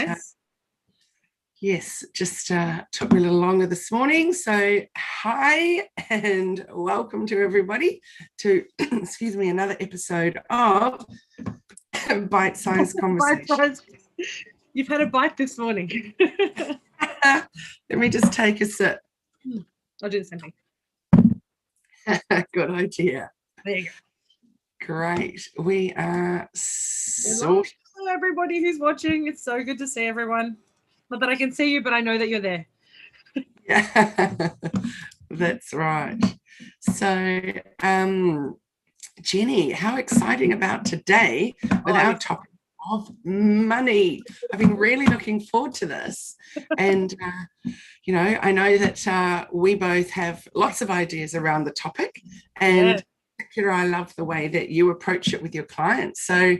nice. Yes, just took me a little longer this morning. So hi and welcome to everybody to, excuse me, another episode of Bite-Sized Conversation. You've had a bite this morning. Let me just take a sip. I'll do the same thing. Good idea. There you go. Great. We are so... Hello, everybody who's watching. It's so good to see everyone. Not that I can see you, but I know that you're there. Yeah, that's right. So, Jenny, how exciting about today with our topic of money. I've been really looking forward to this. And, you know, I know that we both have lots of ideas around the topic. And I love the way that you approach it with your clients. So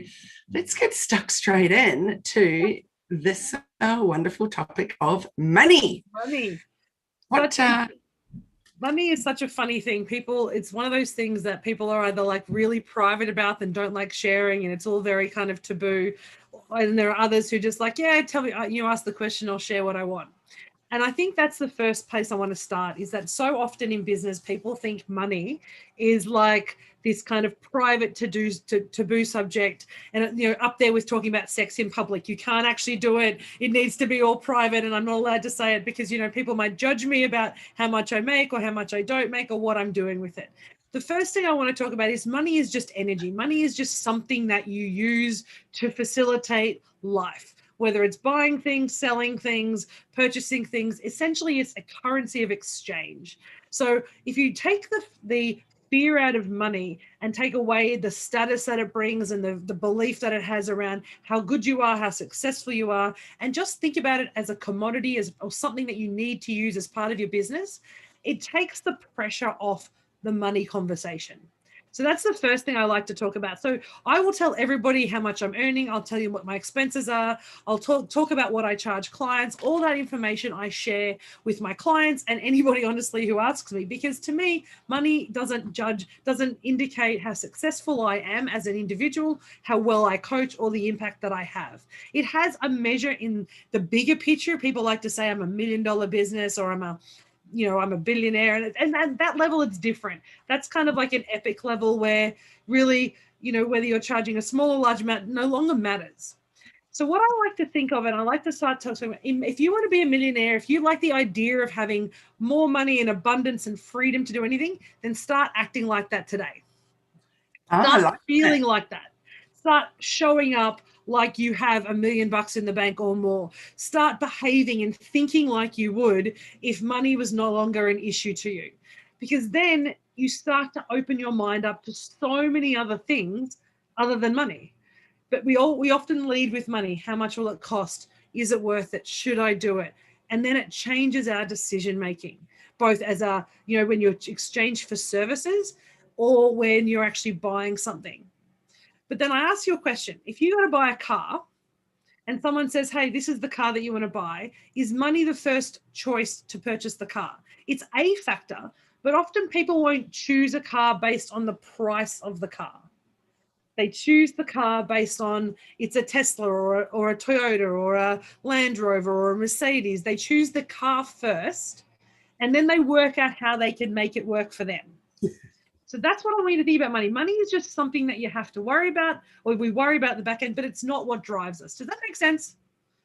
let's get stuck straight in to this wonderful topic of money. Money is such a funny thing. It's one of those things that people are either like really private about and don't like sharing, and it's all very kind of taboo. And there are others who just like, yeah, tell me, you ask the question, I'll share what I want. And I think that's the first place I want to start, is that so often in business, people think money is like this kind of private taboo subject. And, you know, up there with talking about sex in public, you can't actually do it. It needs to be all private. And I'm not allowed to say it because, you know, people might judge me about how much I make or how much I don't make or what I'm doing with it. The first thing I want to talk about is money is just energy. Money is just something that you use to facilitate life. Whether it's buying things, selling things, purchasing things, essentially it's a currency of exchange. So if you take the fear out of money and take away the status that it brings and the belief that it has around how good you are, how successful you are, and just think about it as a commodity or something that you need to use as part of your business, it takes the pressure off the money conversation. So that's the first thing I like to talk about. So I will tell everybody how much I'm earning. I'll tell you what my expenses are. I'll talk about what I charge clients. All that information I share with my clients and anybody, honestly, who asks me, because to me, money doesn't indicate how successful I am as an individual, how well I coach, or the impact that I have. It has a measure in the bigger picture. People like to say I'm $1 million business or I'm a billionaire, and that level, it's different. That's kind of like an epic level where really, you know, whether you're charging a small or large amount no longer matters. So what I like to think of, and I like to start talking about, if you want to be a millionaire, if you like the idea of having more money and abundance and freedom to do anything, then start acting like that today. Start feeling like that. Start showing up like you have $1 million in the bank or more. Start behaving and thinking like you would if money was no longer an issue to you. Because then you start to open your mind up to so many other things other than money. But we often lead with money. How much will it cost? Is it worth it? Should I do it? And then it changes our decision making, both as when you exchange for services or when you're actually buying something. But then I ask you a question. If you go to buy a car and someone says, hey, this is the car that you want to buy, is money the first choice to purchase the car? It's a factor, but often people won't choose a car based on the price of the car. They choose the car based on it's a Tesla or a Toyota or a Land Rover or a Mercedes. They choose the car first, and then they work out how they can make it work for them. So that's what I want you to think about money. Money is just something that you have to worry about, or we worry about the back end, but it's not what drives us. Does that make sense?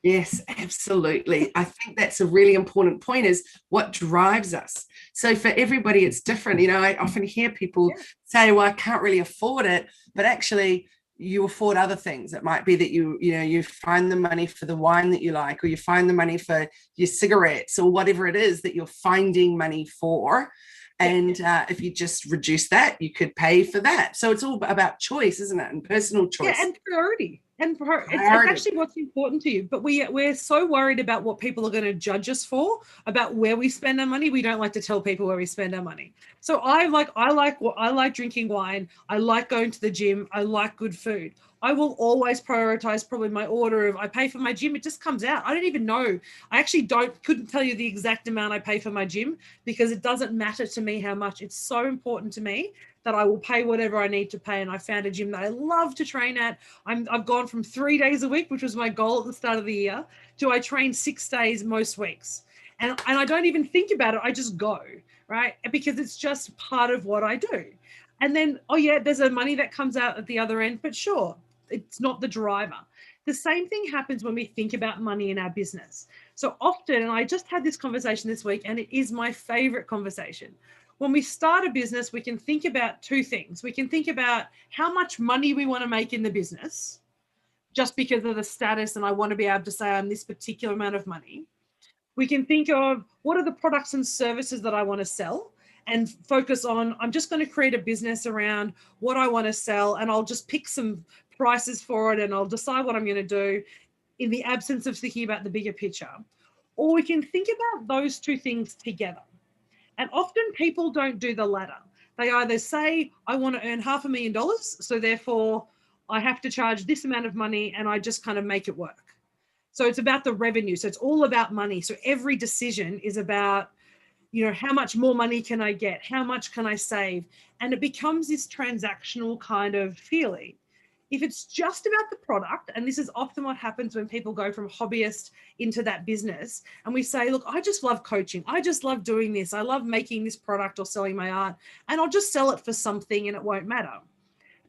Yes, absolutely. I think that's a really important point, is what drives us. So for everybody, it's different. You know, I often hear people say, well, I can't really afford it, but actually you afford other things. It might be that you find the money for the wine that you like, or you find the money for your cigarettes, or whatever it is that you're finding money for. And if you just reduce that, you could pay for that. So it's all about choice, isn't it? And personal choice. Yeah, and priority. It's actually what's important to you. But we're so worried about what people are going to judge us for, about where we spend our money. We don't like to tell people where we spend our money. So I like drinking wine. I like going to the gym. I like good food. I will always prioritize probably my order of I pay for my gym. It just comes out. I don't even know. I actually couldn't tell you the exact amount I pay for my gym because it doesn't matter to me how much. It's so important to me that I will pay whatever I need to pay. And I found a gym that I love to train at. I've gone from 3 days a week, which was my goal at the start of the year, to I train 6 days most weeks. And I don't even think about it. I just go, right? Because it's just part of what I do. And then, oh yeah, there's a money that comes out at the other end, but sure, it's not the driver. The same thing happens when we think about money in our business. So often, and I just had this conversation this week, and it is my favorite conversation. When we start a business, we can think about two things. We can think about how much money we want to make in the business, just because of the status, and I want to be able to say I'm this particular amount of money. We can think of what are the products and services that I want to sell, and focus on, I'm just going to create a business around what I want to sell, and I'll just pick some prices for it, and I'll decide what I'm going to do in the absence of thinking about the bigger picture. Or we can think about those two things together. And often people don't do the latter. They either say, I want to earn $500,000, so therefore I have to charge this amount of money, and I just kind of make it work. So it's about the revenue. So it's all about money. So every decision is about, how much more money can I get? How much can I save? And it becomes this transactional kind of feeling. If it's just about the product, and this is often what happens when people go from hobbyist into that business, and we say, look, I just love coaching. I just love doing this. I love making this product or selling my art, and I'll just sell it for something and it won't matter.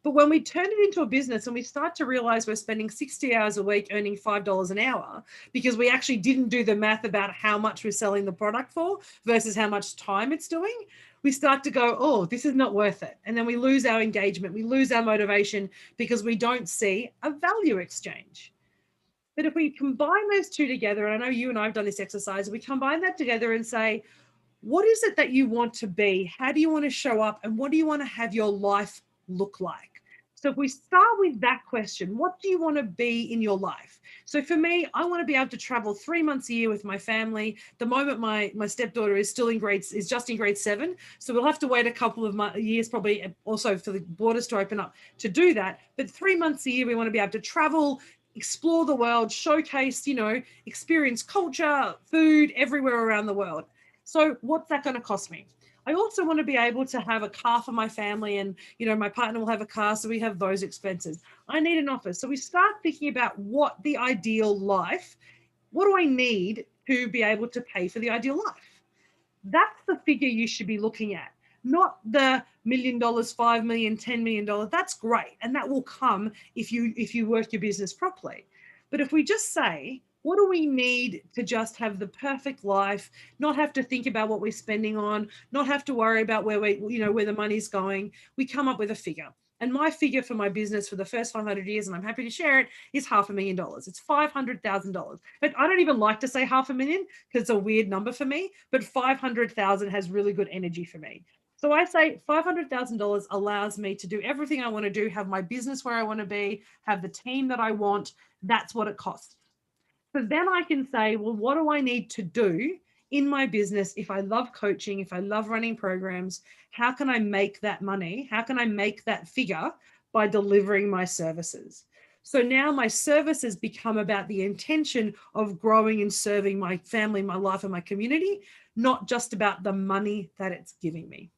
But when we turn it into a business and we start to realize we're spending 60 hours a week earning $5 an hour because we actually didn't do the math about how much we're selling the product for versus how much time it's doing, we start to go, oh, this is not worth it. And then we lose our engagement. We lose our motivation because we don't see a value exchange. But if we combine those two together, and I know you and I have done this exercise, we combine that together and say, what is it that you want to be? How do you want to show up? And what do you want to have your life look like? So if we start with that question, what do you want to be in your life? So for me, I want to be able to travel 3 months a year with my family. The moment my stepdaughter is just in grade 7. So we'll have to wait a couple of years probably also for the borders to open up to do that. But 3 months a year, we want to be able to travel, explore the world, showcase, experience culture, food everywhere around the world. So what's that going to cost me? I also want to be able to have a car for my family, and, my partner will have a car, so we have those expenses. I need an office. So we start thinking about what the ideal life, what do I need to be able to pay for the ideal life? That's the figure you should be looking at, not the $1 million, $5 million, $10 million. That's great. And that will come if you work your business properly. But if we just say, what do we need to just have the perfect life, not have to think about what we're spending on, not have to worry about where the money's going, we come up with a figure. And my figure for my business for the first 500 years, and I'm happy to share it, is $500,000. It's $500,000. But I don't even like to say $500,000 because it's a weird number for me, but 500,000 has really good energy for me. So I say $500,000 allows me to do everything I want to do, have my business where I want to be, have the team that I want. That's what it costs. So then I can say, well, what do I need to do in my business? If I love coaching, if I love running programs, how can I make that money? How can I make that figure by delivering my services? So now my services become about the intention of growing and serving my family, my life, and my community, not just about the money that it's giving me.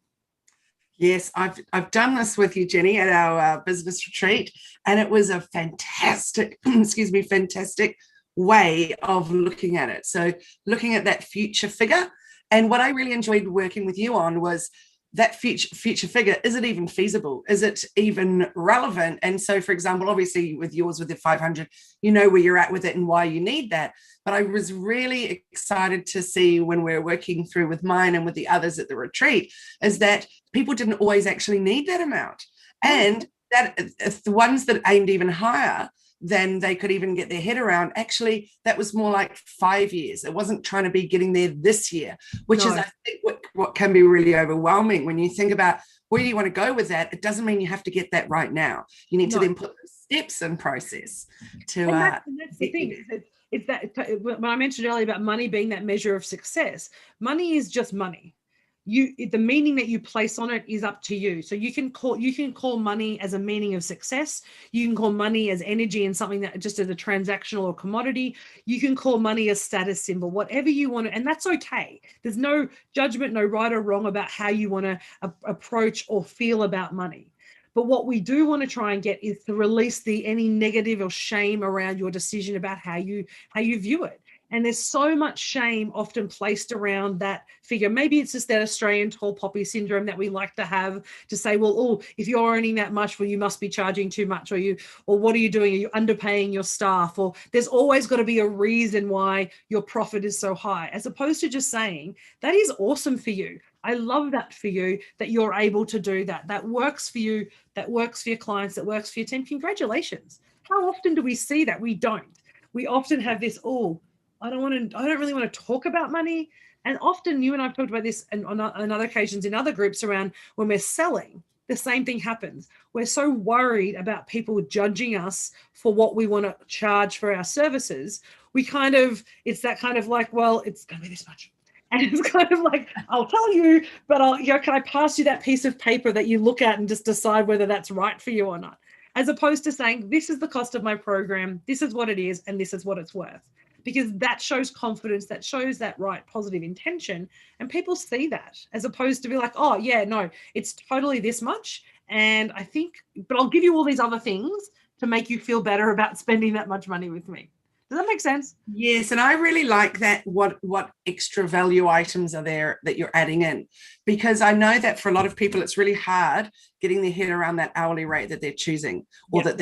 Yes, I've done this with you, Jenni, at our business retreat, and it was a fantastic, fantastic way of looking at it. So looking at that future figure, and what I really enjoyed working with you on was that future figure. Is it even feasible? Is it even relevant? And so, for example, obviously with yours, with the 500, where you're at with it and why you need that. But I was really excited to see when we're working through with mine and with the others at the retreat, is that people didn't always actually need that amount. And that the ones that aimed even higher than they could even get their head around, actually, that was more like 5 years. It wasn't trying to be getting there this year, which is, I think, what can be really overwhelming when you think about where you want to go with that. It doesn't mean you have to get that right now. You need to then put steps in process to. And that's the thing. It's that when I mentioned earlier about money being that measure of success, money is just money. the meaning that you place on it is up to you. So you can call money as a meaning of success. You can call money as energy and something that just as a transactional or commodity. You can call money a status symbol, whatever you want to, and that's okay. There's no judgment, no right or wrong about how you want to approach or feel about money. But what we do want to try and get is to release any negative or shame around your decision about how you view it. And there's so much shame often placed around that figure. Maybe it's just that Australian tall poppy syndrome that we like to have, to say, well, oh, if you're earning that much, well, you must be charging too much, or what are you doing? Are you underpaying your staff? Or there's always got to be a reason why your profit is so high, as opposed to just saying, that is awesome for you. I love that for you, that you're able to do that. That works for you. That works for your clients. That works for your team. Congratulations. How often do we see that? We don't. We often have this, I don't really want to talk about money. And often you and I've talked about this on other occasions in other groups around when we're selling, the same thing happens. We're so worried about people judging us for what we want to charge for our services. It's that kind of like, well, it's going to be this much. And it's kind of like, I'll tell you, but can I pass you that piece of paper that you look at and just decide whether that's right for you or not? As opposed to saying, this is the cost of my program, this is what it is, and this is what it's worth. Because that shows confidence, that shows that right positive intention, and people see that, as opposed to be like, oh yeah, no, it's totally this much, and I think, but I'll give you all these other things to make you feel better about spending that much money with me. Does that make sense? Yes, and I really like that. What extra value items are there that you're adding in? Because I know that for a lot of people, it's really hard getting their head around that hourly rate that they're choosing, or that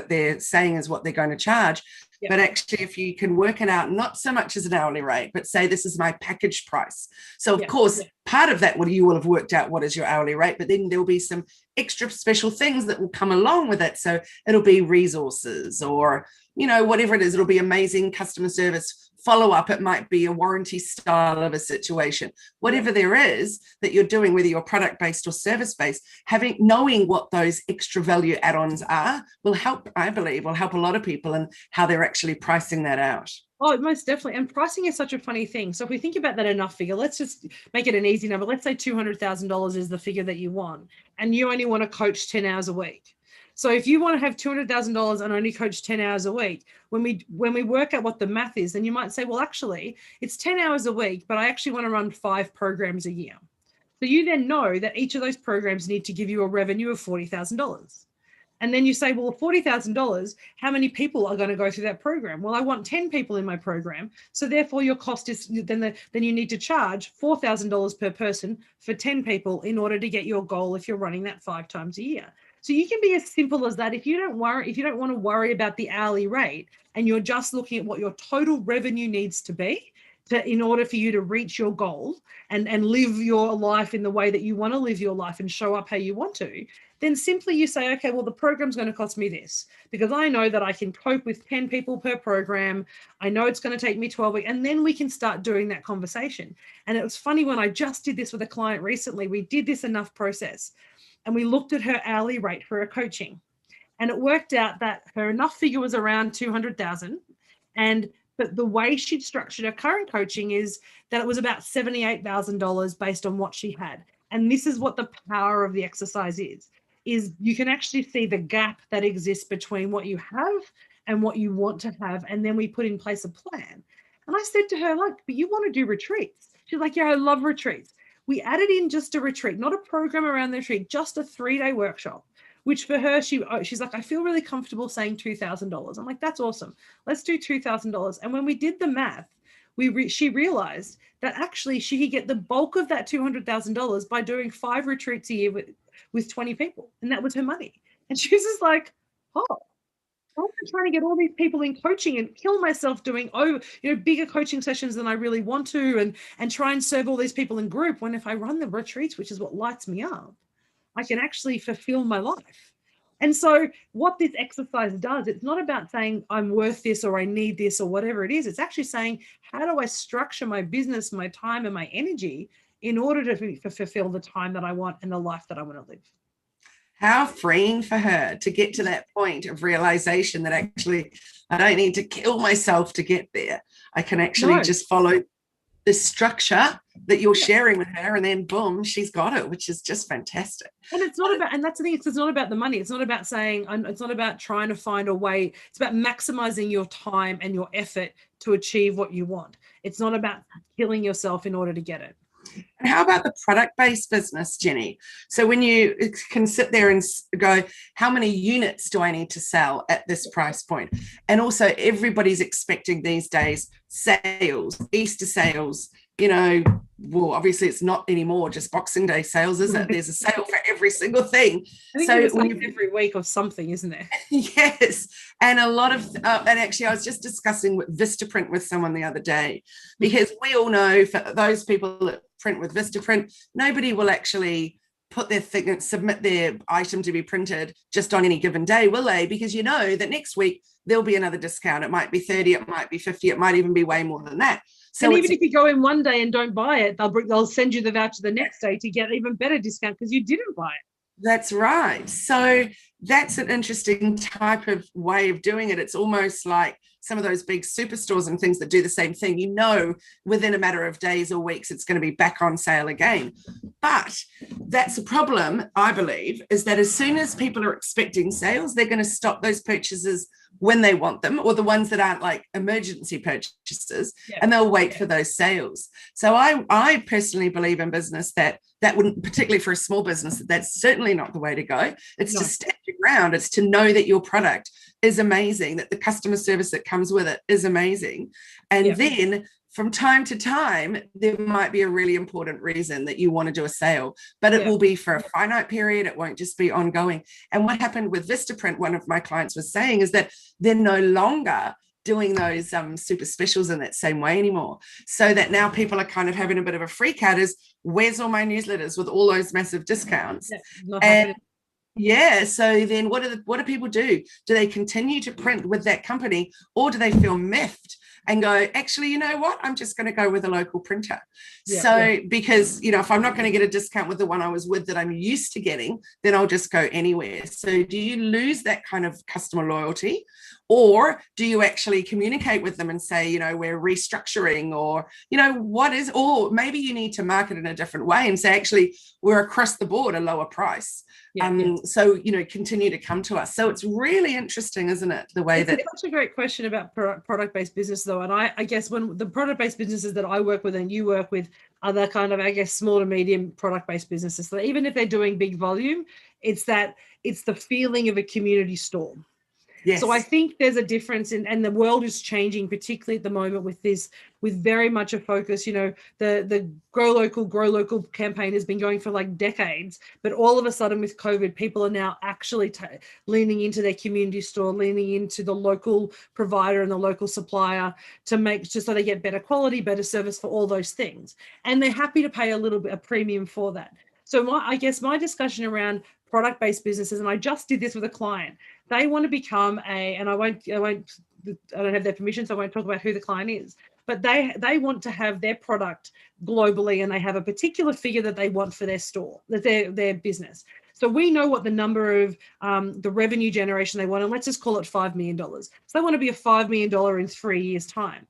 they're saying is what they're going to charge. Yep. But actually, if you can work it out, not so much as an hourly rate, but say this is my package price. So of course, part of that, you will have worked out what is your hourly rate, but then there'll be some extra special things that will come along with it. So it'll be resources, or whatever it is. It'll be amazing customer service follow-up. It might be a warranty style of a situation. Whatever there is that you're doing, whether you're product-based or service-based, knowing what those extra value add-ons are will help, I believe, a lot of people in how they're actually pricing that out. Oh, most definitely. And pricing is such a funny thing. So if we think about that enough figure, let's just make it an easy number. Let's say $200,000 is the figure that you want, and you only want to coach 10 hours a week. So if you want to have $200,000 and only coach 10 hours a week, when we work out what the math is, then you might say, well, actually, it's 10 hours a week, but I actually want to run 5 programs a year. So you then know that each of those programs need to give you a revenue of $40,000. And then you say, well, $40,000, how many people are going to go through that program? Well, I want 10 people in my program. So therefore your cost is, then you need to charge $4,000 per person for 10 people in order to get your goal if you're running that 5 times a year. So you can be as simple as that. If you don't want to worry about the hourly rate, and you're just looking at what your total revenue needs to be in order for you to reach your goal and live your life in the way that you want to live your life and show up how you want to, then simply you say, okay, well, the program's going to cost me this, because I know that I can cope with 10 people per program. I know it's going to take me 12 weeks, and then we can start doing that conversation. And it was funny, when I just did this with a client recently, we did this enough process, and we looked at her hourly rate for her coaching, and it worked out that her enough figure was around 200,000, but the way she'd structured her current coaching is that it was about $78,000 based on what she had. And this is what the power of the exercise is you can actually see the gap that exists between what you have and what you want to have. And then we put in place a plan. And I said to her, look, but you want to do retreats? She's like, yeah, I love retreats. We added in just a retreat, not a program around the retreat, just a 3-day workshop, which for her, she's like, I feel really comfortable saying $2,000. I'm like, that's awesome. Let's do $2,000. And when we did the math, she realized that actually she could get the bulk of that $200,000 by doing 5 retreats a year with 20 people. And that was her money. And she was just like, oh, I'm trying to get all these people in coaching and kill myself doing bigger coaching sessions than I really want to, and try and serve all these people in group, when if I run the retreats, which is what lights me up, I can actually fulfill my life. And so what this exercise does, it's not about saying I'm worth this or I need this or whatever it is. It's actually saying, how do I structure my business, my time and my energy in order to fulfill the time that I want and the life that I want to live? How freeing for her to get to that point of realization that actually I don't need to kill myself to get there. I can actually just follow the structure that you're sharing with her, and then boom, she's got it, which is just fantastic. And it's not about, and that's the thing, it's not about the money. It's not about saying, it's not about trying to find a way. It's about maximizing your time and your effort to achieve what you want. It's not about killing yourself in order to get it. And how about the product-based business, Jenny? So when you can sit there and go, how many units do I need to sell at this price point? And also everybody's expecting these days sales, Easter sales, you know, well, obviously it's not anymore just Boxing Day sales, is it? There's a sale for every single thing. I think so like every week of something, isn't there? Yes. And a lot of, and actually I was just discussing with Vistaprint with someone the other day, because we all know for those people that print with Vistaprint, nobody will actually put their thing, submit their item to be printed just on any given day, will they? Because you know that next week there'll be another discount. It might be 30, it might be 50, it might even be way more than that. So and even if you go in one day and don't buy it, they'll send you the voucher the next day to get even better discount because you didn't buy it. That's right. So that's an interesting type of way of doing it. It's almost like some of those big superstores and things that do the same thing. You know, within a matter of days or weeks, it's going to be back on sale again. But that's a problem, I believe, is that as soon as people are expecting sales, they're going to stop those purchases when they want them, or the ones that aren't like emergency purchases, and they'll wait for those sales. So I personally believe in business that wouldn't, particularly for a small business, that's certainly not the way to go. It's to stand your ground. It's to know that your product is amazing, that the customer service that comes with it is amazing. And then from time to time, there might be a really important reason that you want to do a sale, but it will be for a finite period. It won't just be ongoing. And what happened with Vistaprint, one of my clients was saying, is that they're no longer doing those super specials in that same way anymore. So that now people are kind of having a bit of a freak out is, where's all my newsletters with all those massive discounts? And so then what do people do? Do they continue to print with that company, or do they feel miffed and go, actually, you know what, I'm just going to go with a local printer? Because, you know, if I'm not going to get a discount with the one I was with that I'm used to getting, then I'll just go anywhere. So do you lose that kind of customer loyalty, or do you actually communicate with them and say, you know, we're restructuring, or, you know, or maybe you need to market in a different way and say, actually, we're across the board a lower price. So, you know, continue to come to us. So it's really interesting, isn't it? The way it's such a great question about product-based business, though. And I guess when the product-based businesses that I work with and you work with are the kind of, I guess, small to medium product-based businesses. So even if they're doing big volume, it's the feeling of a community store. Yes. So I think there's a difference and the world is changing, particularly at the moment with very much a focus. You know, the grow local campaign has been going for like decades, but all of a sudden with COVID, people are now actually leaning into their community store, leaning into the local provider and the local supplier just so they get better quality, better service for all those things. And they're happy to pay a premium for that. So I guess my discussion around product-based businesses, and I just did this with a client. They want to become and I don't have their permission, so I won't talk about who the client is, but they want to have their product globally, and they have a particular figure that they want for their store, their business. So we know what the number of the revenue generation they want, and let's just call it $5 million. So they want to be a $5 million in 3 years' time.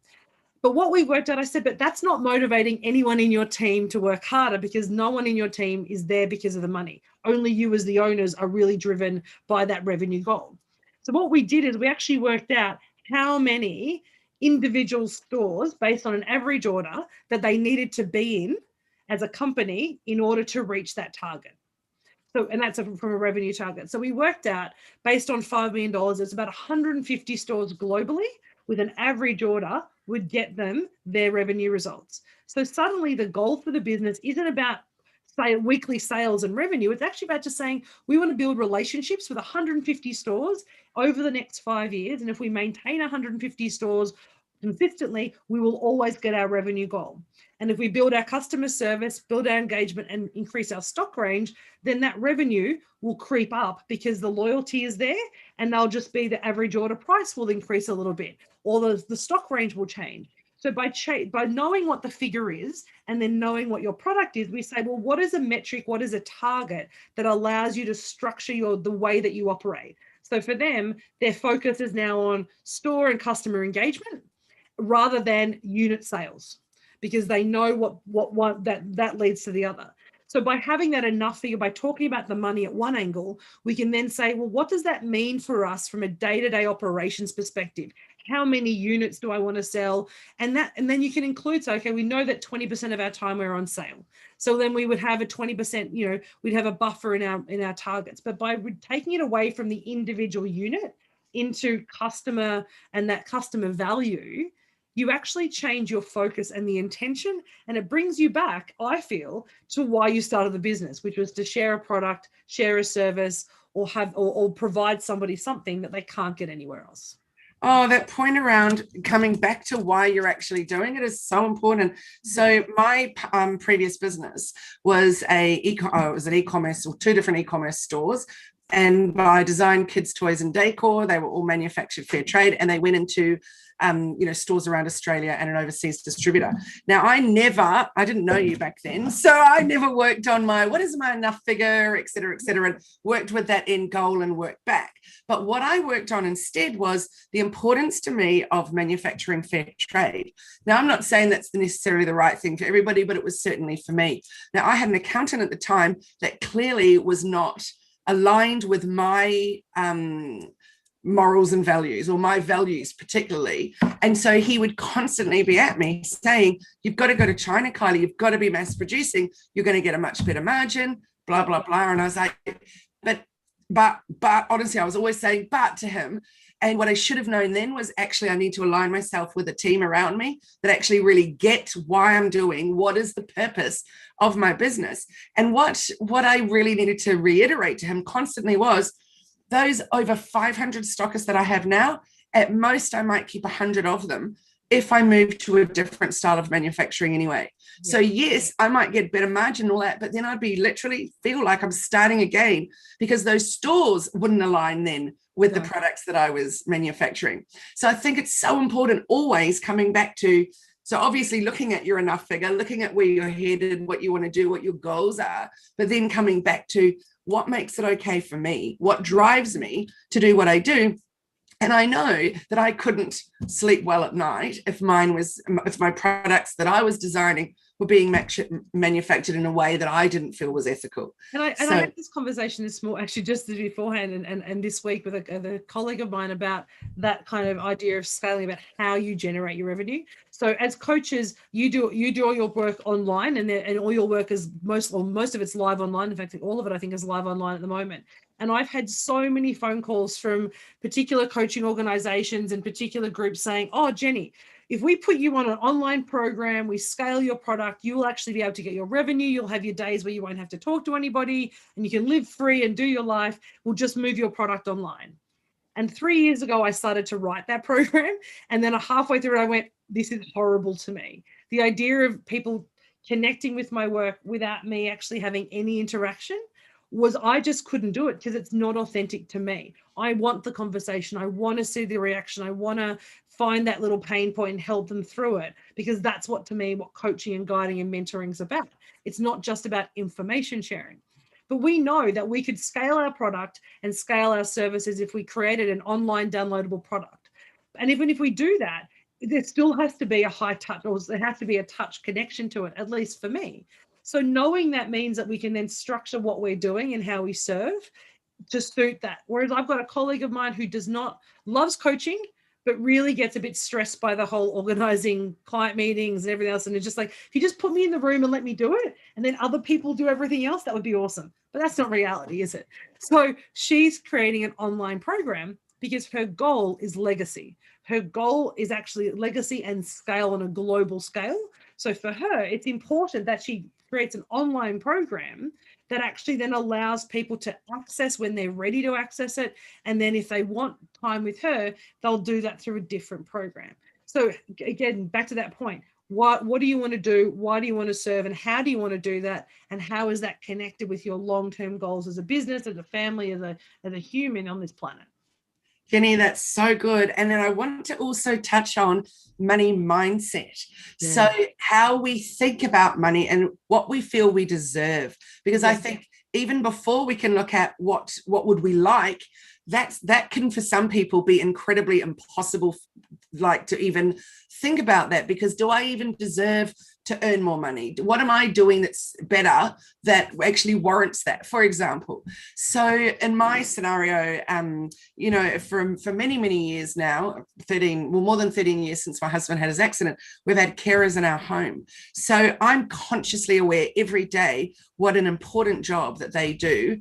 But what we worked out, I said, but that's not motivating anyone in your team to work harder, because no one in your team is there because of the money. Only you as the owners are really driven by that revenue goal. So what we did is we actually worked out how many individual stores based on an average order that they needed to be in as a company in order to reach that target. So, and that's from a revenue target. So we worked out based on $5 million, it's about 150 stores globally with an average order would get them their revenue results. So suddenly the goal for the business isn't about, say, weekly sales and revenue. It's actually about just saying we want to build relationships with 150 stores over the next 5 years. And if we maintain 150 stores consistently, we will always get our revenue goal. And if we build our customer service, build our engagement, and increase our stock range, then that revenue will creep up because the loyalty is there, and they'll just be the average order price will increase a little bit, or the stock range will change. So by knowing what the figure is and then knowing what your product is, we say, well, what is a metric, what is a target that allows you to structure the way that you operate? So for them, their focus is now on store and customer engagement rather than unit sales, because they know what that leads to the other. So by having that enough figure, by talking about the money at one angle, we can then say, well, what does that mean for us from a day-to-day operations perspective? How many units do I want to sell? And then you can include, so, okay, we know that 20% of our time we're on sale. So then we would have a 20%, we'd have a buffer in our targets. But by taking it away from the individual unit into customer and that customer value, you actually change your focus and the intention, and it brings you back, I feel, to why you started the business, which was to share a product, share a service, or provide somebody something that they can't get anywhere else. Oh, that point around coming back to why you're actually doing it is so important. So my previous business was it was an e-commerce, or 2 different e-commerce stores. And by design, kids' toys and decor, they were all manufactured fair trade, and they went into stores around Australia and an overseas distributor. Now, I didn't know you back then, so I never worked on what is my enough figure, et cetera, and worked with that end goal and worked back. But what I worked on instead was the importance to me of manufacturing fair trade. Now, I'm not saying that's necessarily the right thing for everybody, but it was certainly for me. Now, I had an accountant at the time that clearly was not aligned with my morals and values, or my values particularly. And so he would constantly be at me saying, you've got to go to China, Kylie, you've got to be mass producing, you're going to get a much better margin, blah, blah, blah. And I was like, but honestly, I was always saying, but to him. And what I should have known then was actually I need to align myself with a team around me that actually really get why I'm doing, what is the purpose of my business. And what I really needed to reiterate to him constantly was, those over 500 stockists that I have now, at most I might keep 100 of them if I move to a different style of manufacturing anyway. Yeah. So yes, I might get better margin and all that, but then I'd be literally feel like I'm starting again, because those stores wouldn't align then with the products that I was manufacturing. So I think it's so important, always coming back to, so obviously looking at your enough figure, looking at where you're headed, what you want to do, what your goals are, but then coming back to what makes it okay for me, what drives me to do what I do. And I know that I couldn't sleep well at night if my products that I was designing were being manufactured in a way that I didn't feel was ethical. And I had this conversation this morning, actually just beforehand and this week with a colleague of mine about that kind of idea of scaling, about how you generate your revenue. So as coaches, you do all your work online, and all your work is most of it's live online. In fact, all of it I think is live online at the moment. And I've had so many phone calls from particular coaching organizations and particular groups saying, oh, Jenni, if we put you on an online program, we scale your product, you will actually be able to get your revenue. You'll have your days where you won't have to talk to anybody and you can live free and do your life. We'll just move your product online. And 3 years ago, I started to write that program. And then halfway through it, I went, this is horrible to me. The idea of people connecting with my work without me actually having any interaction was, I just couldn't do it because it's not authentic to me. I want the conversation. I want to see the reaction. I want to find that little pain point and help them through it, because that's what, to me, what coaching and guiding and mentoring is about. It's not just about information sharing. But we know that we could scale our product and scale our services if we created an online downloadable product. And even if we do that, there still has to be a high touch, or there has to be a touch connection to it, at least for me. So knowing that means that we can then structure what we're doing and how we serve to suit that. Whereas I've got a colleague of mine who loves coaching, but really gets a bit stressed by the whole organizing client meetings and everything else. And it's just like, if you just put me in the room and let me do it, and then other people do everything else, that would be awesome. But that's not reality, is it? So she's creating an online program because her goal is legacy. Her goal is actually legacy and scale on a global scale. So for her, it's important that she creates an online program that actually then allows people to access when they're ready to access it. And then if they want time with her, they'll do that through a different program. So again, back to that point, what do you want to do? Why do you want to serve? And how do you want to do that? And how is that connected with your long-term goals as a business, as a family, as a human on this planet? Jenni, that's so good. And then I want to also touch on money mindset. Yeah. So how we think about money and what we feel we deserve. Because I think even before we can look at what would we like, that can for some people be incredibly impossible, like to even think about that, because do I even deserve to earn more money? What am I doing that's better that actually warrants that, for example? So in my scenario, you know, for many, many years now, more than 13 years since my husband had his accident, we've had carers in our home. So I'm consciously aware every day what an important job that they do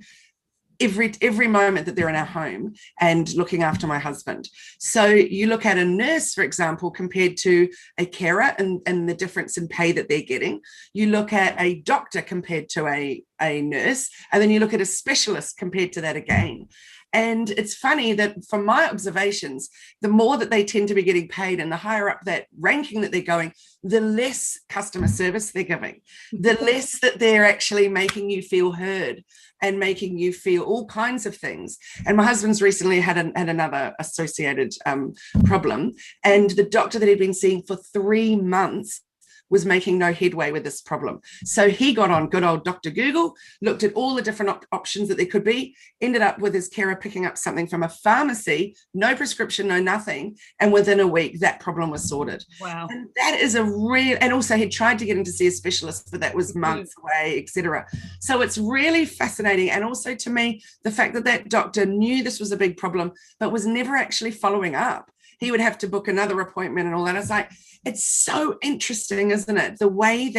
every moment that they're in our home and looking after my husband. So you look at a nurse, for example, compared to a carer and the difference in pay that they're getting. You look at a doctor compared to a nurse, and then you look at a specialist compared to that again. And it's funny that from my observations, the more that they tend to be getting paid and the higher up that ranking that they're going, the less customer service they're giving, the less that they're actually making you feel heard and making you feel all kinds of things. And my husband's recently had another associated problem. And the doctor that he'd been seeing for 3 months was making no headway with this problem. So he got on good old Dr. Google, looked at all the different options that there could be, ended up with his carer picking up something from a pharmacy, no prescription, no nothing. And within a week, that problem was sorted. Wow. And that is a real, and also he tried to get him to see a specialist, but that was months away, etc. So it's really fascinating. And also to me, the fact that that doctor knew this was a big problem, but was never actually following up. He would have to book another appointment and all that. It's like, it's so interesting, isn't it? The way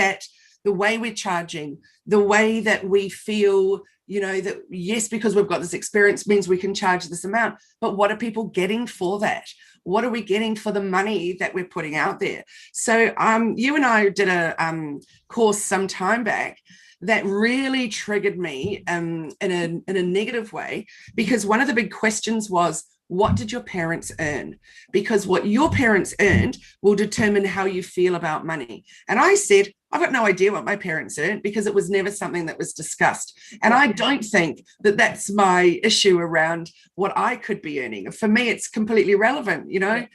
we're charging, the way that we feel, you know, that yes, because we've got this experience means we can charge this amount, but what are people getting for that? What are we getting for the money that we're putting out there? So you and I did a course some time back that really triggered me in a negative way, because one of the big questions was, what did your parents earn? Because what your parents earned will determine how you feel about money. And I said, I've got no idea what my parents earned, because it was never something that was discussed. And I don't think that that's my issue around what I could be earning. For me, it's completely irrelevant, you know,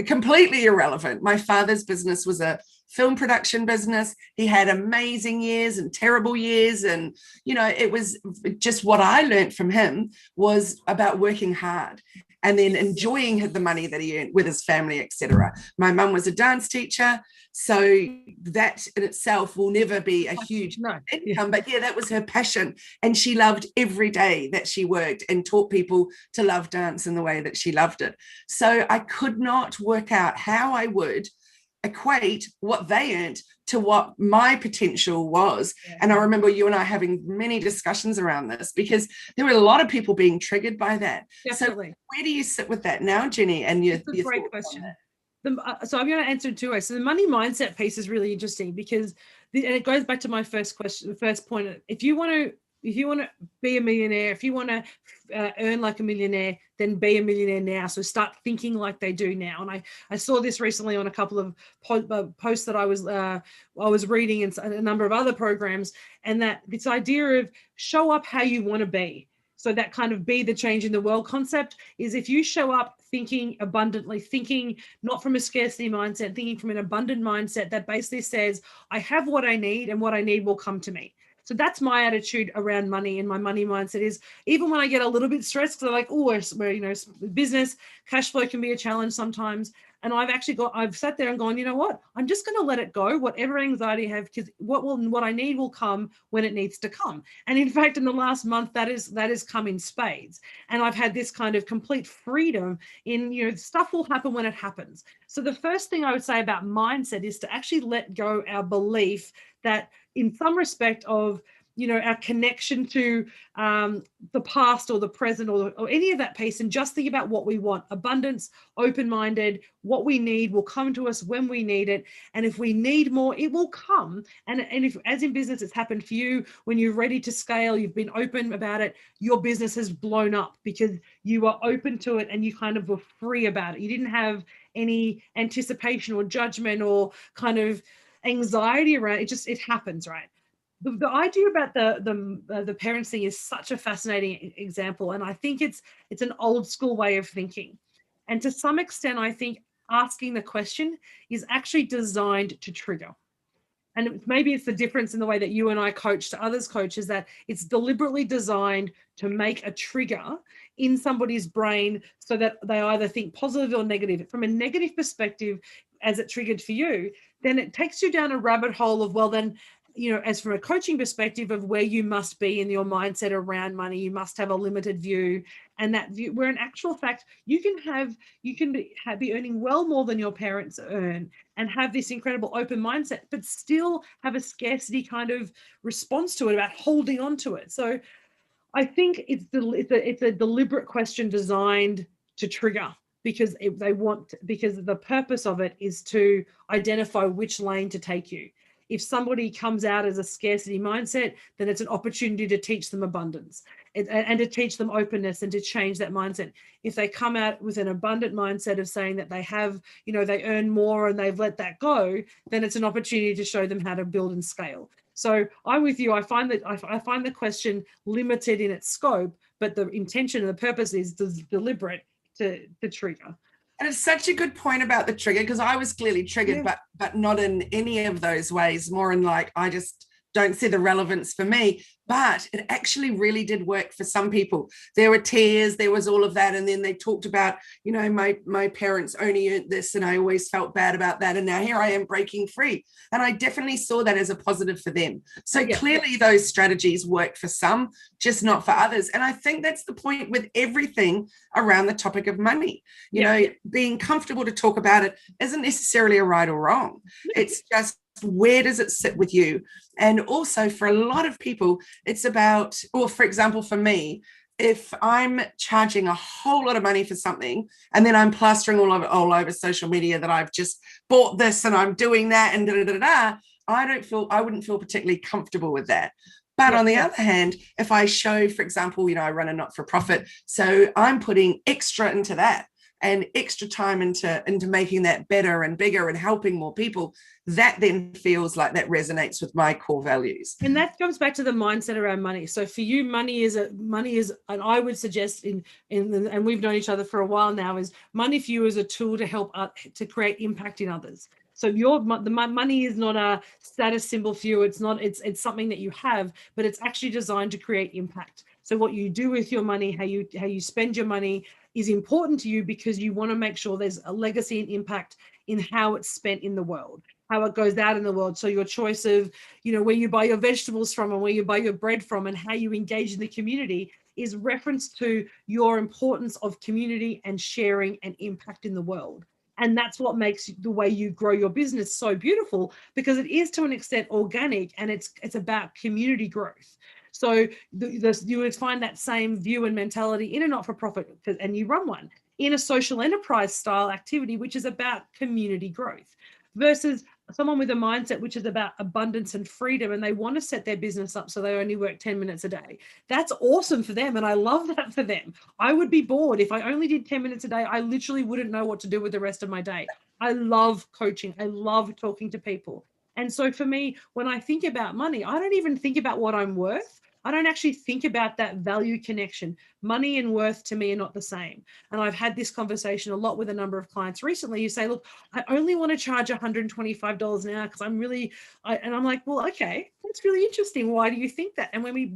completely irrelevant. My father's business was a film production business. He had amazing years and terrible years. And, you know, it was just what I learned from him was about working hard and then enjoying the money that he earned with his family, etc. My mum was a dance teacher, so that in itself will never be a huge income, but yeah, that was her passion. And she loved every day that she worked and taught people to love dance in the way that she loved it. So I could not work out how I would equate what they earned to what my potential was. And I remember you and I having many discussions around this, because there were a lot of people being triggered by that. Definitely. So where do you sit with that now, Jenny? And it's a great question. So I'm going to answer it two ways. So the money mindset piece is really interesting, because and it goes back to my first question, the first point. If you want to be a millionaire, if you want to earn like a millionaire, then be a millionaire now. So start thinking like they do now. And I saw this recently on a couple of posts that I was reading in a number of other programs, and that this idea of show up how you want to be. So that kind of be the change in the world concept is, if you show up thinking abundantly, thinking not from a scarcity mindset, thinking from an abundant mindset that basically says, I have what I need and what I need will come to me. So that's my attitude around money, and my money mindset is, even when I get a little bit stressed, because I'm like, where, you know, business cash flow can be a challenge sometimes. And I've sat there and gone, you know what, I'm just going to let it go, whatever anxiety I have, because what I need will come when it needs to come. And in fact, in the last month, that has come in spades. And I've had this kind of complete freedom in, you know, stuff will happen when it happens. So the first thing I would say about mindset is to actually let go our belief that in some respect of, you know, our connection to the past or the present or any of that piece, and just think about what we want. Abundance, open-minded, what we need will come to us when we need it. And if we need more, it will come. And if, as in business, it's happened for you, when you're ready to scale, you've been open about it, your business has blown up because you were open to it and you kind of were free about it. You didn't have any anticipation or judgment or kind of anxiety around it. It happens, right? The idea about the parents thing is such a fascinating example, and I think it's an old school way of thinking. And to some extent, I think asking the question is actually designed to trigger. And maybe it's the difference in the way that you and I coach to others coach, is that it's deliberately designed to make a trigger in somebody's brain so that they either think positive or negative. From a negative perspective, as it triggered for you, then it takes you down a rabbit hole of, well, then, as from a coaching perspective of where you must be in your mindset around money, you must have a limited view, and that view, where in actual fact, you can be earning well more than your parents earn and have this incredible open mindset, but still have a scarcity kind of response to it about holding on to it. So I think it's a deliberate question designed to trigger, because the purpose of it is to identify which lane to take you. If somebody comes out as a scarcity mindset, then it's an opportunity to teach them abundance and to teach them openness and to change that mindset. If they come out with an abundant mindset of saying that they have, they earn more and they've let that go, then it's an opportunity to show them how to build and scale. So I'm with you. I find the question limited in its scope, but the intention and the purpose is deliberate to trigger. And it's such a good point about the trigger, because I was clearly triggered, but not in any of those ways, more in like, I just don't see the relevance for me. But it actually really did work for some people. There were tears, there was all of that. And then they talked about, my parents only earned this and I always felt bad about that. And now here I am breaking free. And I definitely saw that as a positive for them. So clearly those strategies worked for some, just not for others. And I think that's the point with everything around the topic of money. Being comfortable to talk about it isn't necessarily a right or wrong. It's just, where does it sit with you? And also for a lot of people, it's about, or for example, for me, if I'm charging a whole lot of money for something and then I'm plastering all over social media that I've just bought this and I'm doing that and I wouldn't feel particularly comfortable with that. But on the other hand, if I show, for example, I run a not-for-profit, so I'm putting extra into that and extra time into making that better and bigger and helping more people, that then feels like that resonates with my core values. And that comes back to the mindset around money. So for you, money is, and I would suggest and we've known each other for a while now, is money for you is a tool to help to create impact in others. So the money is not a status symbol for you. It's something that you have, but it's actually designed to create impact. So what you do with your money, how you spend your money, is important to you because you want to make sure there's a legacy and impact in how it's spent in the world, how it goes out in the world. So your choice of, where you buy your vegetables from and where you buy your bread from and how you engage in the community is reference to your importance of community and sharing and impact in the world. And that's what makes the way you grow your business so beautiful, because it is to an extent organic and it's about community growth. So you would find that same view and mentality in a not-for-profit, and you run one, in a social enterprise style activity, which is about community growth, versus someone with a mindset which is about abundance and freedom, and they want to set their business up so they only work 10 minutes a day. That's awesome for them, and I love that for them. I would be bored if I only did 10 minutes a day. I literally wouldn't know what to do with the rest of my day. I love coaching. I love talking to people. And so for me, when I think about money, I don't even think about what I'm worth. I don't actually think about that value connection. Money and worth to me are not the same. And I've had this conversation a lot with a number of clients recently who say, look, I only want to charge $125 an hour because and I'm like, well, okay, that's really interesting. Why do you think that? And when we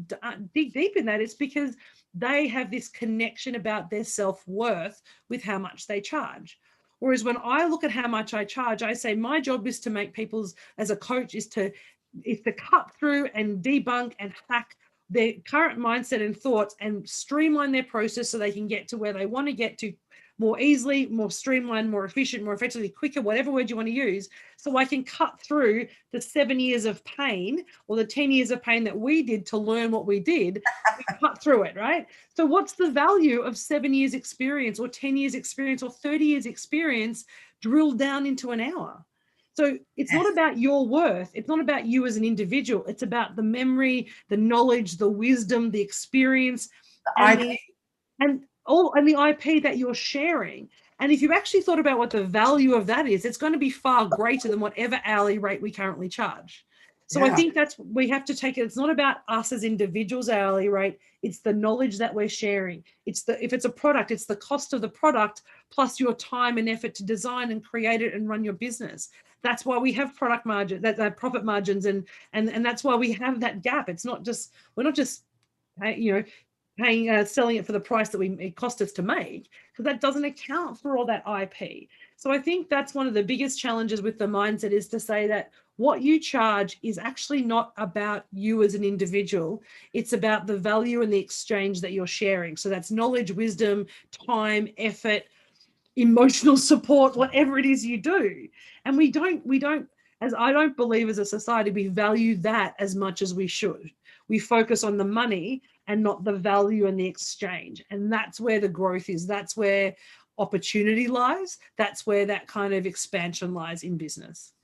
dig deep in that, it's because they have this connection about their self-worth with how much they charge. Whereas when I look at how much I charge, I say my job is to make as a coach, is to cut through and debunk and hack their current mindset and thoughts and streamline their process so they can get to where they want to get to more easily, more streamlined, more efficient, more effectively, quicker, whatever word you want to use. So I can cut through the 7 years of pain or the 10 years of pain that we did to learn what we did. We cut through it, right? So what's the value of 7 years experience or 10 years experience or 30 years experience drilled down into an hour? So it's not about your worth. It's not about you as an individual. It's about the memory, the knowledge, the wisdom, the experience, and the IP that you're sharing. And if you actually thought about what the value of that is, it's going to be far greater than whatever hourly rate we currently charge. So I think we have to take it. It's not about us as individuals, hourly rate. It's the knowledge that we're sharing. If it's a product, it's the cost of the product plus your time and effort to design and create it and run your business. That's why we have product margin, that profit margins, and that's why we have that gap. It's not just, we're not just, selling it for the price that it cost us to make, because that doesn't account for all that IP. So I think that's one of the biggest challenges with the mindset, is to say that what you charge is actually not about you as an individual. It's about the value and the exchange that you're sharing. So that's knowledge, wisdom, time, effort, emotional support, whatever it is you do. And we don't, as I don't believe as a society, we value that as much as we should. We focus on the money and not the value and the exchange. And that's where the growth is. That's where opportunity lies. That's where that kind of expansion lies in business.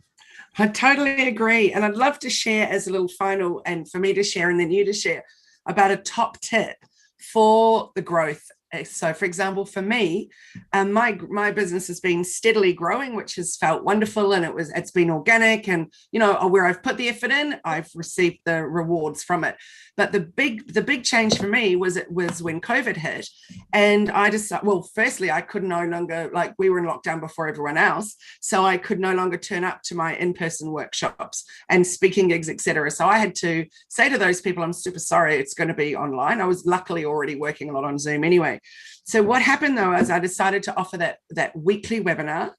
I totally agree. And I'd love to share as a little final, and for me to share and then you to share, about a top tip for the growth. So, for example, for me, my business has been steadily growing, which has felt wonderful, and it's been organic, and where I've put the effort in, I've received the rewards from it. But the big change for me was when COVID hit, and I decided, well, firstly, I could no longer, like, we were in lockdown before everyone else, so I could no longer turn up to my in-person workshops and speaking gigs, etc. So I had to say to those people, I'm super sorry, it's going to be online. I was luckily already working a lot on Zoom anyway. So what happened though is I decided to offer that weekly webinar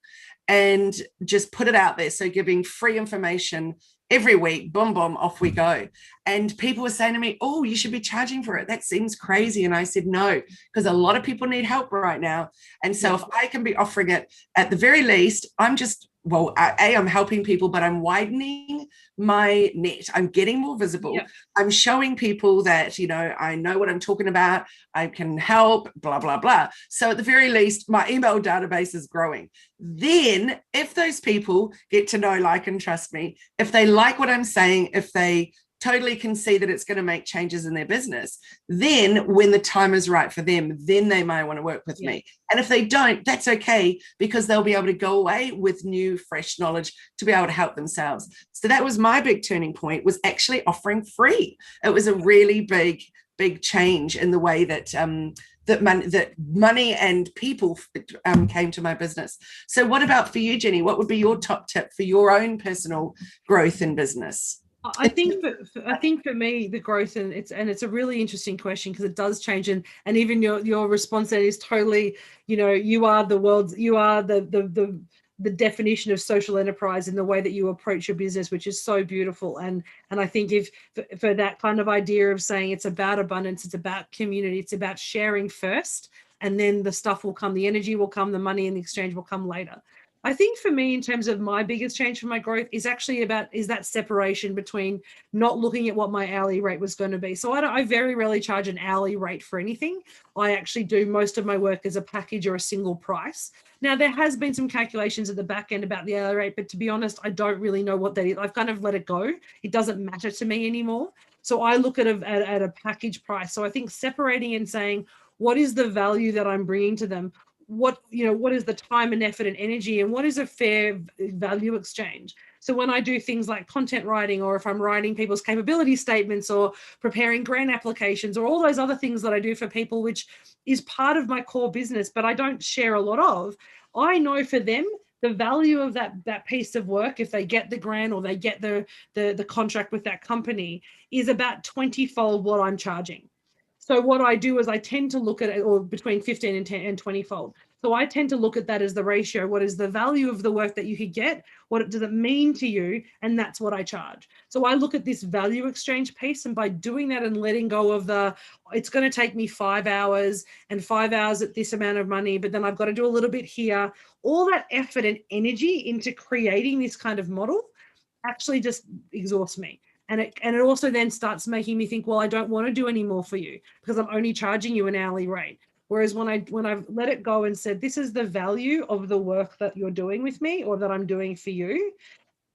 and just put it out there. So giving free information every week, boom, boom, off we go. And people were saying to me, oh, you should be charging for it. That seems crazy. And I said, no, because a lot of people need help right now. And so if I can be offering it, at the very least, I'm just, well, I'm helping people, but I'm widening my net. I'm getting more visible. Yeah. I'm showing people that, I know what I'm talking about. I can help, blah, blah, blah. So at the very least, my email database is growing. Then if those people get to know, like, and trust me, if they like what I'm saying, if they totally can see that it's going to make changes in their business, then when the time is right for them, then they might want to work with me. And if they don't, that's okay, because they'll be able to go away with new, fresh knowledge to be able to help themselves. So that was my big turning point, was actually offering free. It was a really big change in the way that that money and people came to my business. So what about for you, Jenni? What would be your top tip for your own personal growth in business? I think for me, the growth, and it's a really interesting question, because it does change, and even your response there is totally, you are the definition of social enterprise in the way that you approach your business, which is so beautiful. And I think if for that kind of idea of saying it's about abundance, it's about community, it's about sharing first, and then the stuff will come, the energy will come, the money and the exchange will come later. I think for me, in terms of my biggest change for my growth, is actually is that separation between not looking at what my hourly rate was going to be. So I very rarely charge an hourly rate for anything. I actually do most of my work as a package or a single price. Now, there has been some calculations at the back end about the hourly rate, but to be honest, I don't really know what that is. I've kind of let it go. It doesn't matter to me anymore. So I look at a package price. So I think separating and saying, what is the value that I'm bringing to them? What is the time and effort and energy, and what is a fair value exchange? So when I do things like content writing, or if I'm writing people's capability statements, or preparing grant applications, or all those other things that I do for people, which is part of my core business, but I don't share a lot of, I know for them, the value of that piece of work, if they get the grant or they get the contract with that company, is about 20-fold what I'm charging. So what I do is I tend to look at it, or between 15 and 10 and 20-fold. So I tend to look at that as the ratio. What is the value of the work that you could get? What does it mean to you? And that's what I charge. So I look at this value exchange piece, and by doing that and letting go of it's going to take me 5 hours, and 5 hours at this amount of money, but then I've got to do a little bit here, all that effort and energy into creating this kind of model actually just exhausts me. And it also then starts making me think, well, I don't want to do any more for you, because I'm only charging you an hourly rate. Whereas when I've let it go and said, this is the value of the work that you're doing with me, or that I'm doing for you,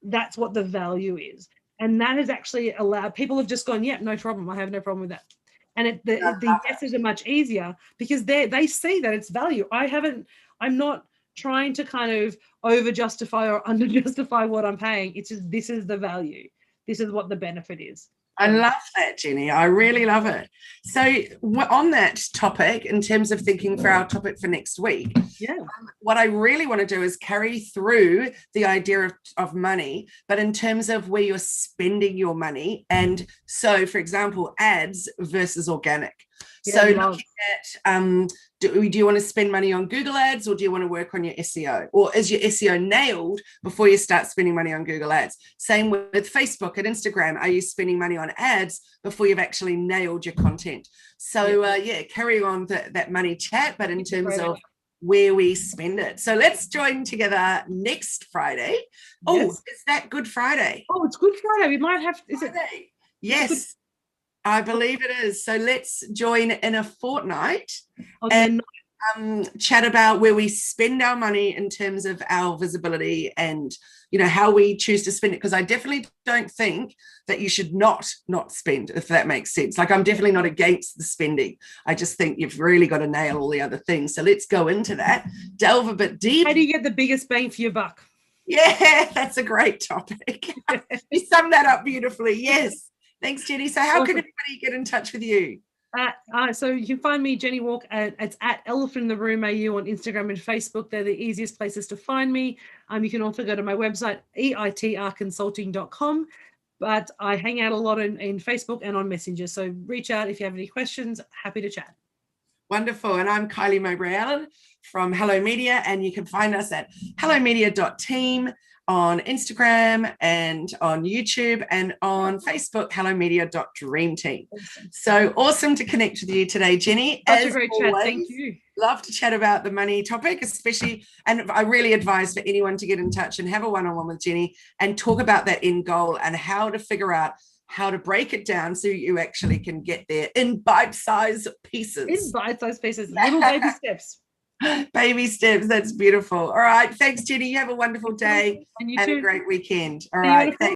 that's what the value is. And that has actually allowed people have just gone, yeah, no problem. I have no problem with that. And the yeses are much easier, because they see that it's value. I'm not trying to kind of over justify or under justify what I'm paying. It's just, this is the value. This is what the benefit is. I love that, Jenni. I really love it. So on that topic, in terms of thinking for our topic for next week, what I really want to do is carry through the idea of money, but in terms of where you're spending your money. And so, for example, ads versus organic. So looking at, do you want to spend money on Google ads, or do you want to work on your SEO? Or is your SEO nailed before you start spending money on Google ads? Same with Facebook and Instagram. Are you spending money on ads before you've actually nailed your content? So carry on that money chat, but in terms of where we spend it. So let's join together next Friday. Oh, is that Good Friday? Oh, it's Good Friday. We might have, is it? Yes, I believe it is. So let's join in a fortnight and chat about where we spend our money in terms of our visibility and, you know, how we choose to spend it. Because I definitely don't think that you should not spend, if that makes sense. Like, I'm definitely not against the spending. I just think you've really got to nail all the other things. So let's go into that, delve a bit deep. How do you get the biggest bang for your buck? Yeah, that's a great topic. You summed that up beautifully. Yes. Thanks, Jenni. So how can everybody get in touch with you? So you can find me, Jenni Walke. It's at Elephant in the Room AU on Instagram and Facebook. They're the easiest places to find me. You can also go to my website, eitrconsulting.com. But I hang out a lot in Facebook and on Messenger. So reach out if you have any questions. Happy to chat. Wonderful. And I'm Kylie Mowbray-Allen from Hello Media, and you can find us at hellomedia.team on Instagram and on YouTube, and on Facebook, hellomedia.dreamteam. So awesome to connect with you today, Jenni. Such a great chat. Thank you. Love to chat about the money topic, especially, and I really advise for anyone to get in touch and have a one-on-one with Jenni and talk about that end goal and how to figure out how to break it down so you actually can get there in bite-sized pieces. In bite-sized pieces, little baby steps. Baby steps. That's beautiful. All right. Thanks, Jenni. You have a wonderful day and a great weekend. All right. Thanks.